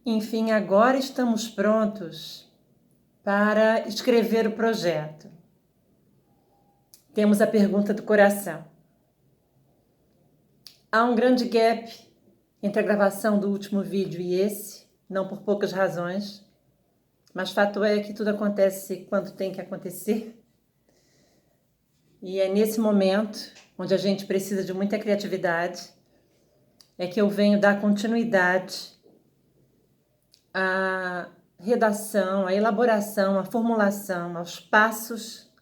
Enfim, agora estamos prontos para escrever o projeto. Temos a pergunta do coração. Há um grande gap entre a gravação do último vídeo e esse, não por poucas razões, mas fato é que tudo acontece quando tem que acontecer. E é nesse momento, onde a gente precisa de muita criatividade, é que eu venho dar continuidade à redação, à elaboração, à formulação, aos passos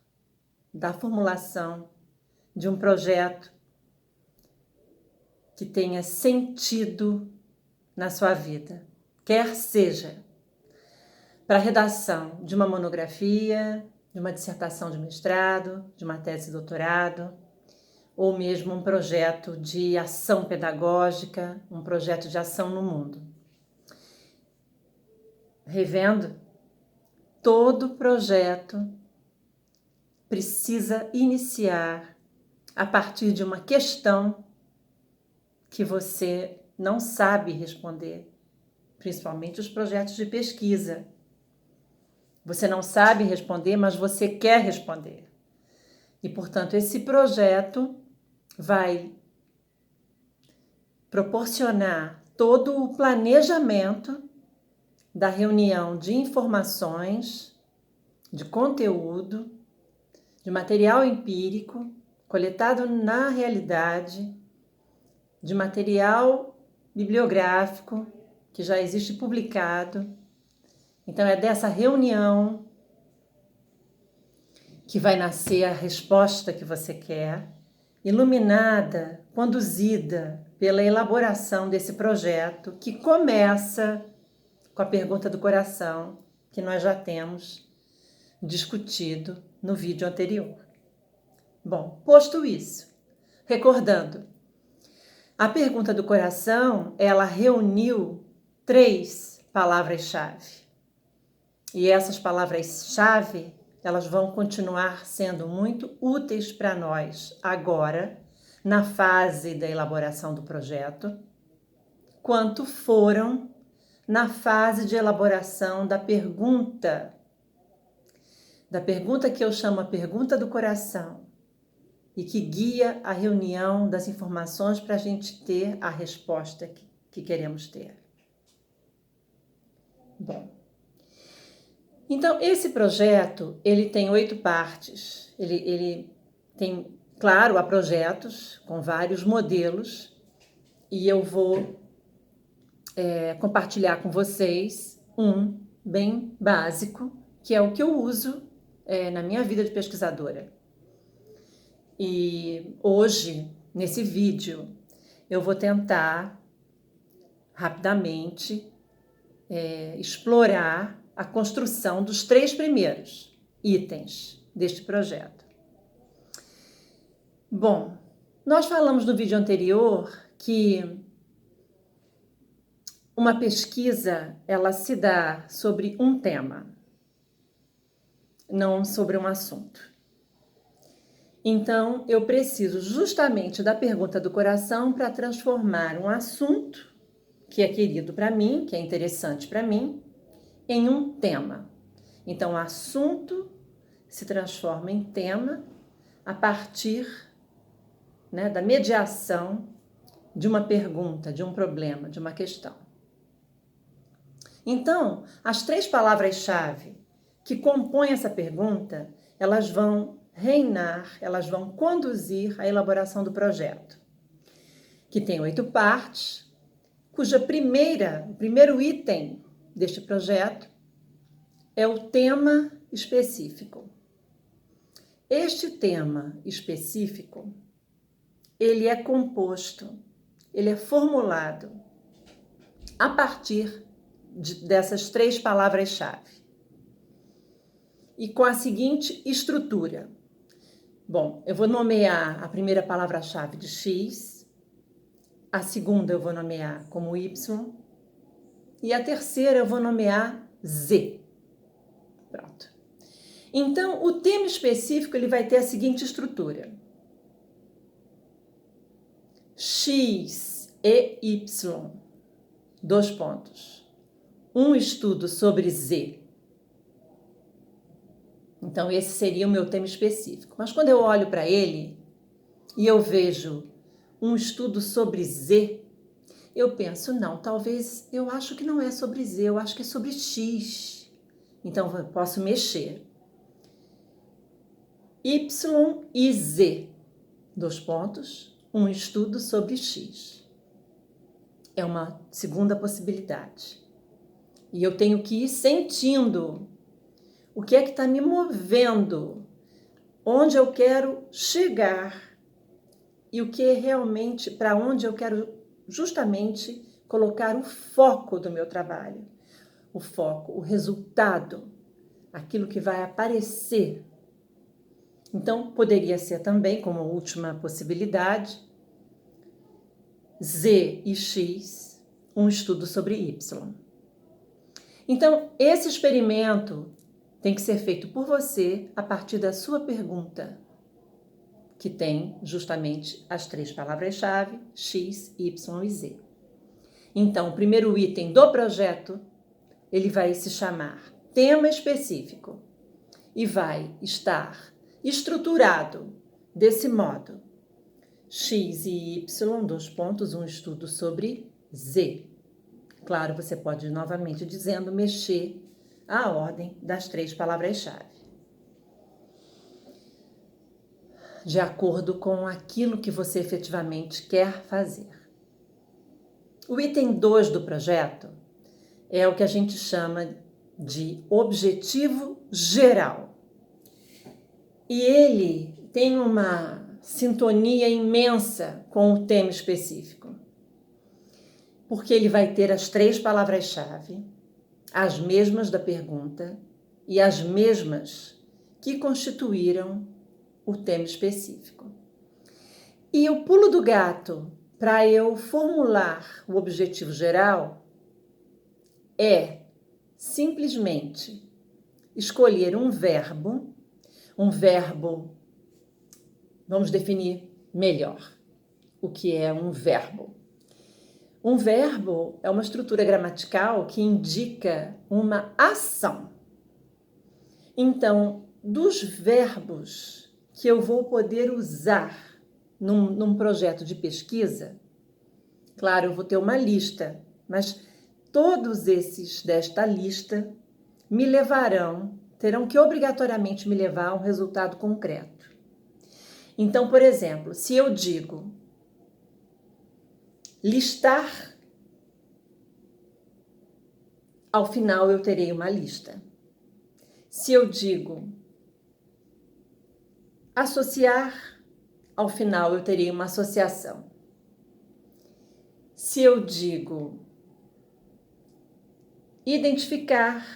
da formulação de um projeto que tenha sentido na sua vida, quer seja para a redação de uma monografia, de uma dissertação de mestrado, de uma tese de doutorado, ou mesmo um projeto de ação pedagógica, um projeto de ação no mundo. Revendo, todo projeto precisa iniciar a partir de uma questão que você não sabe responder, principalmente os projetos de pesquisa. Você não sabe responder, mas você quer responder. E, portanto, esse projeto vai proporcionar todo o planejamento da reunião de informações, de conteúdo, de material empírico coletado na realidade, de material bibliográfico que já existe publicado. Então, é dessa reunião que vai nascer a resposta que você quer, iluminada, conduzida pela elaboração desse projeto, que começa com a pergunta do coração, que nós já temos discutido no vídeo anterior. Bom, posto isso, recordando, a pergunta do coração, ela reuniu 3 palavras-chave. E essas palavras-chave, elas vão continuar sendo muito úteis para nós agora, na fase da elaboração do projeto, quanto foram na fase de elaboração da pergunta que eu chamo a pergunta do coração, e que guia a reunião das informações para a gente ter a resposta que queremos ter. Bom, então esse projeto, ele tem 8 partes. Ele tem, claro, há projetos com vários modelos, e eu vou compartilhar com vocês um bem básico, que é o que eu uso na minha vida de pesquisadora. E hoje, nesse vídeo, eu vou tentar rapidamente explorar a construção dos 3 primeiros itens deste projeto. Bom, nós falamos no vídeo anterior que uma pesquisa, ela se dá sobre um tema, não sobre um assunto. Então, eu preciso justamente da pergunta do coração para transformar um assunto que é querido para mim, que é interessante para mim, em um tema. Então, o assunto se transforma em tema a partir, da mediação de uma pergunta, de um problema, de uma questão. Então, as 3 palavras-chave que compõem essa pergunta, elas vão reinar, elas vão conduzir a elaboração do projeto, que tem 8 partes, cuja o primeiro item deste projeto é o tema específico. Este tema específico, ele é composto, ele é formulado a partir dessas 3 palavras-chave e com a seguinte estrutura. Bom, eu vou nomear a primeira palavra-chave de X, a segunda eu vou nomear como Y e a terceira eu vou nomear Z. Pronto. Então, o tema específico ele vai ter a seguinte estrutura: X e Y, 2 pontos. um estudo sobre Z. Então, esse seria o meu tema específico. Mas quando eu olho para ele e eu vejo um estudo sobre Z, eu penso, não, talvez, eu acho que não é sobre Z, eu acho que é sobre X. Então, eu posso mexer. Y e Z, um estudo sobre X. É uma segunda possibilidade. E eu tenho que ir sentindo o que é que está me movendo, onde eu quero chegar e o que é realmente, para onde eu quero justamente colocar o foco do meu trabalho. O foco, o resultado, aquilo que vai aparecer. Então, poderia ser também, como última possibilidade, Z e X, um estudo sobre Y. Então, esse experimento tem que ser feito por você a partir da sua pergunta, que tem justamente as 3 palavras-chave, X, Y e Z. Então, o primeiro item do projeto, ele vai se chamar tema específico e vai estar estruturado desse modo. X e Y, um estudo sobre Z. Claro, você pode novamente dizendo, mexer a ordem das 3 palavras-chave. De acordo com aquilo que você efetivamente quer fazer. O item 2 do projeto é o que a gente chama de objetivo geral. E ele tem uma sintonia imensa com o tema específico. Porque ele vai ter as 3 palavras-chave, as mesmas da pergunta e as mesmas que constituíram o tema específico. E o pulo do gato para eu formular o objetivo geral é simplesmente escolher um verbo, vamos definir melhor o que é um verbo. Um verbo é uma estrutura gramatical que indica uma ação. Então, dos verbos que eu vou poder usar num projeto de pesquisa, claro, eu vou ter uma lista, mas todos esses desta lista terão que obrigatoriamente me levar a um resultado concreto. Então, por exemplo, se eu digo listar, ao final eu terei uma lista. Se eu digo associar, ao final eu terei uma associação. Se eu digo identificar,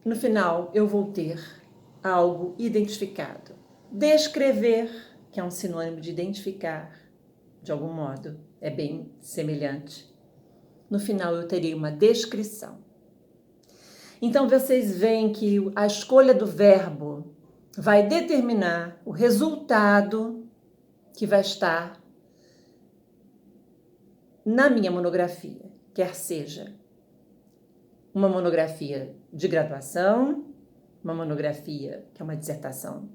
no final eu vou ter algo identificado. Descrever, que é um sinônimo de identificar, de algum modo, é bem semelhante. No final eu terei uma descrição. Então vocês veem que a escolha do verbo vai determinar o resultado que vai estar na minha monografia, quer seja uma monografia de graduação, uma monografia que é uma dissertação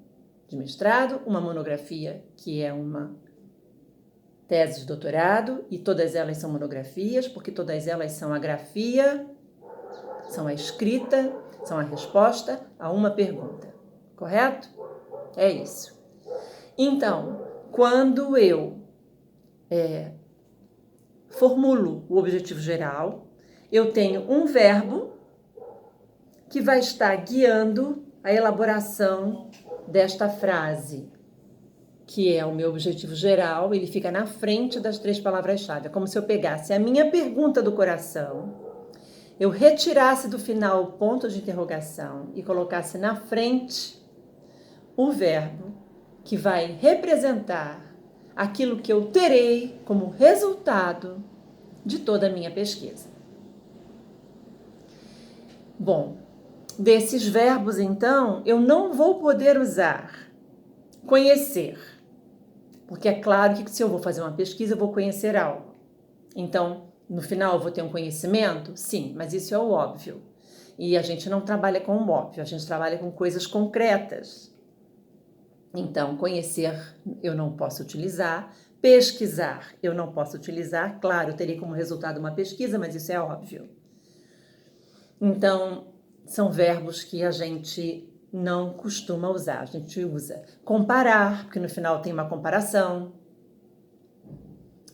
de mestrado, uma monografia que é uma tese de doutorado, e todas elas são monografias, porque todas elas são a grafia, são a escrita, são a resposta a uma pergunta, correto? É isso. Então, quando eu formulo o objetivo geral, eu tenho um verbo que vai estar guiando a elaboração desta frase, que é o meu objetivo geral, ele fica na frente das 3 palavras-chave. É como se eu pegasse a minha pergunta do coração, eu retirasse do final o ponto de interrogação e colocasse na frente o verbo que vai representar aquilo que eu terei como resultado de toda a minha pesquisa. Bom, desses verbos, então, eu não vou poder usar conhecer, porque é claro que se eu vou fazer uma pesquisa, eu vou conhecer algo. Então, No final eu vou ter um conhecimento? Sim, mas isso é o óbvio. E a gente não trabalha com o óbvio, a gente trabalha com coisas concretas. Então, conhecer eu não posso utilizar, pesquisar eu não posso utilizar, claro, eu teria como resultado uma pesquisa, mas isso é óbvio. Então, são verbos que a gente não costuma usar, a gente usa comparar, porque no final tem uma comparação.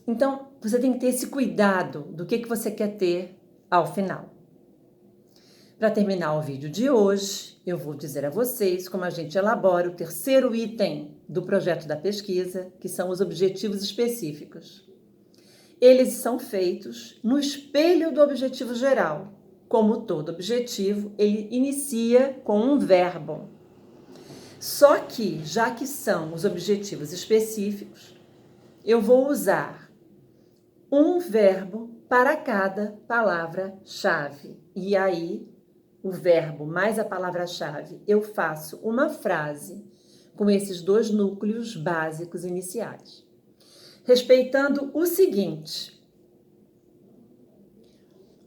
Então, você tem que ter esse cuidado do que você quer ter ao final. Para terminar o vídeo de hoje, eu vou dizer a vocês como a gente elabora o terceiro item do projeto da pesquisa, que são os objetivos específicos. Eles são feitos no espelho do objetivo geral. Como todo objetivo, ele inicia com um verbo. Só que, já que são os objetivos específicos, eu vou usar um verbo para cada palavra-chave. E aí, o verbo mais a palavra-chave, eu faço uma frase com esses dois núcleos básicos iniciais. Respeitando o seguinte: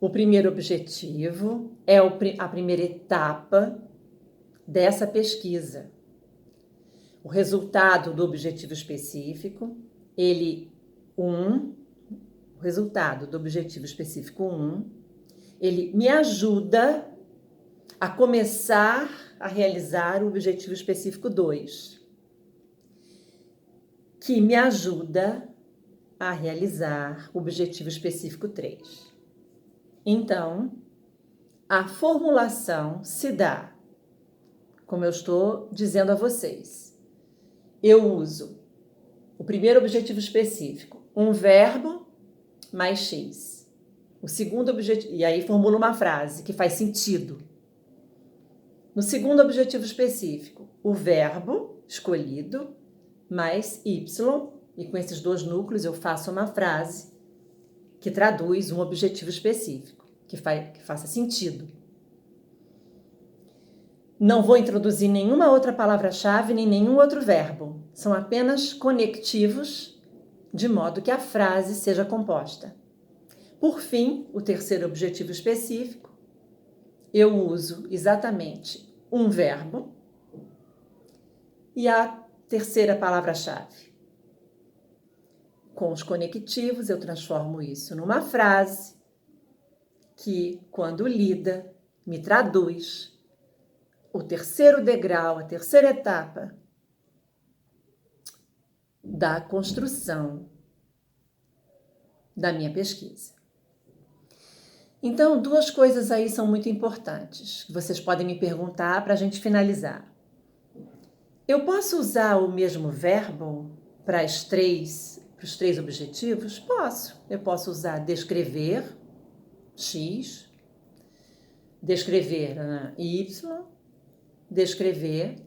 o primeiro objetivo é a primeira etapa dessa pesquisa. O resultado do objetivo específico, o resultado do objetivo específico 1, ele me ajuda a começar a realizar o objetivo específico 2, que me ajuda a realizar o objetivo específico 3. Então, a formulação se dá, como eu estou dizendo a vocês. Eu uso o primeiro objetivo específico, um verbo mais X. O segundo objetivo, e aí formulo uma frase que faz sentido. No segundo objetivo específico, o verbo escolhido mais Y, e com esses dois núcleos eu faço uma frase que traduz um objetivo específico, que faça sentido. Não vou introduzir nenhuma outra palavra-chave nem nenhum outro verbo. São apenas conectivos, de modo que a frase seja composta. Por fim, o terceiro objetivo específico, eu uso exatamente um verbo e a terceira palavra-chave. Com os conectivos, eu transformo isso numa frase que, quando lida, me traduz o terceiro degrau, a terceira etapa da construção da minha pesquisa. Então, duas coisas aí são muito importantes, que vocês podem me perguntar para a gente finalizar. Eu posso usar o mesmo verbo para os três objetivos? Posso. Eu posso usar descrever, X, descrever Y, descrever,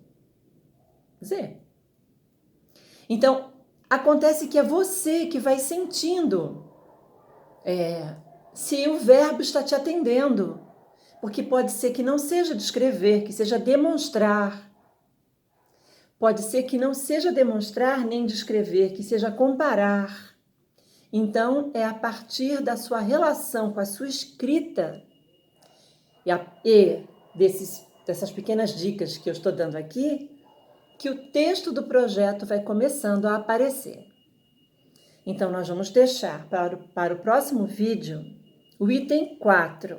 Z. Então, acontece que é você que vai sentindo se o verbo está te atendendo, porque pode ser que não seja descrever, que seja demonstrar. Pode ser que não seja demonstrar nem descrever, que seja comparar. Então, é a partir da sua relação com a sua escrita e dessas pequenas dicas que eu estou dando aqui, que o texto do projeto vai começando a aparecer. Então, nós vamos deixar para o próximo vídeo o item 4,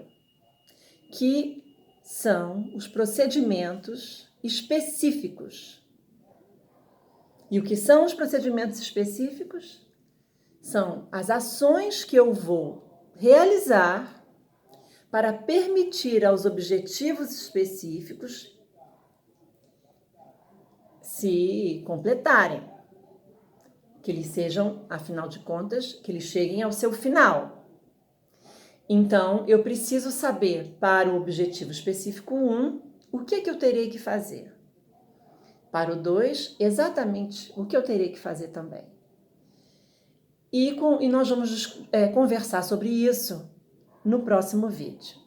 que são os procedimentos específicos. E o que são os procedimentos específicos? São as ações que eu vou realizar para permitir aos objetivos específicos se completarem, que eles sejam, afinal de contas, que eles cheguem ao seu final. Então, eu preciso saber, para o objetivo específico 1, o que eu terei que fazer. Para o 2, exatamente o que eu terei que fazer também. E nós vamos conversar sobre isso no próximo vídeo.